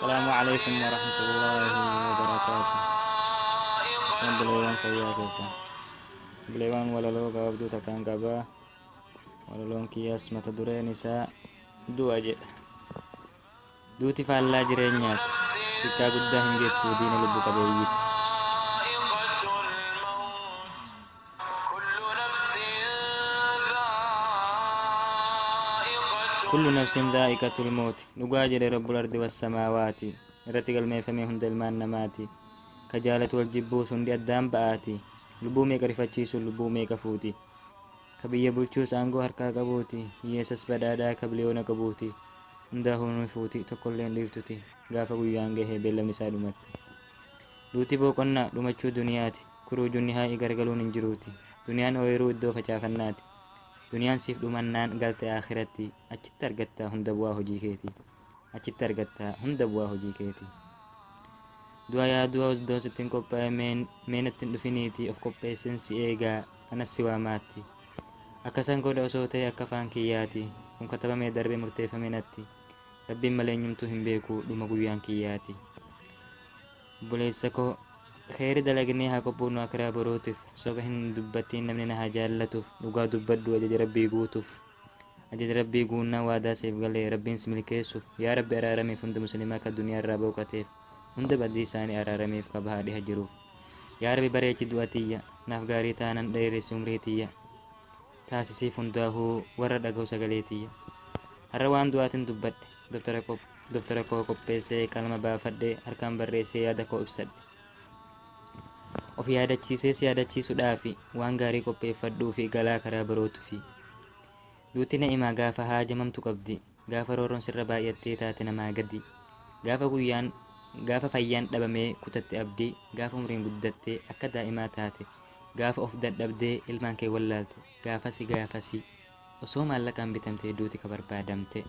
السلام عليكم ورحمة الله وبركاته. Kan belewan fayyaa keessa. Belewan walaloo gabaabduu takkaan qabaa. Walaloon kiyyaas mata dureen isaa du'a jedha. Duuti faallaa jireenyaati. Xiqqaa guddaa hin jettu diina lubbu qabeeyyiiti. كل نفس ذائقة الموت نقا جل رب الأرض والسماوات irratti galmeeffamee hunda ilmaan namaati ka jaalatu wal jibbuu hundi addaan ba'aati lubbuu meeqa rifachiisu lubbuu meeqa fuuti ka biyya bulchuus aangoo harkaa qabuuti hiyyeessas badhaadhaa ka biliyoona qabuuti hundaa hunuu fuuti tokkollee hin dhiiftuti gaafa guyyaan gahee beellamni isaa dhumatti duuti boqonnaa dhumachuu duniyaati kuruu junni haa'ii gargaluun hin jiruuti duniyaan ooyiruu iddoo facaafannaati duniyaan siif dhumannaan galte akhiratti achitti argattaa hunda bu'aa hojii keeti achitti argattaa hunda bu'aa hojii keeti du'a yaaduu osoo sittiin qophaa'e meenatti hin dhufiniiti of qopheessin si eegaa anas si waamaatti akkasan godha osoo ta'e akka afaan kiyyaati kun katabamee darbee murteeffame natti rabbiin malee eenyumtuu hin beeku dhuma guyyaan kiyyaati buleessa koo khayri dalagnee haa qophuunu akiraa borootiif soba hin dubbattiin namni na haa jaallatuuf dhugaa dubbadhu ajaja rabbii guutuuf ajaja rabbii guunnaa waadaa seef galee rabbiin si milkeessuuf yaa rabbi araarameef hunda muslimaa ka duniyaa irraa booqateef hunda badii isaanii araarameef ka bahaa dhiha jiruuf yaa rabbi bareechi du'atiyya naaf gaarii taanan dheeressi umriitiyya taasisiif hundaahuu warra dhaga'u sagaleetiyya har'a waan du'aatiin dubbadhe doktara koo qopheessee qalama baafadhe harkaan barreessee yaada koo ibsadhe of yaadachiisees yaadachiisuudhaafi waan gaarii qopheeffadhuu fi galaa karaa barootuufi duuti na'imaa gaafa haajamamtu qabdi gaafa rooroon sirra baay'attee taate namaa gadi gaafa fayyaan dhabamee kutatte abdii gaafa umriin guddattee akka daa'imaa taate gaafa of dadhabdee ilmaan kee wallaalte gaafasi osoo maallaqaan bitamtee duuti ka barbaadamte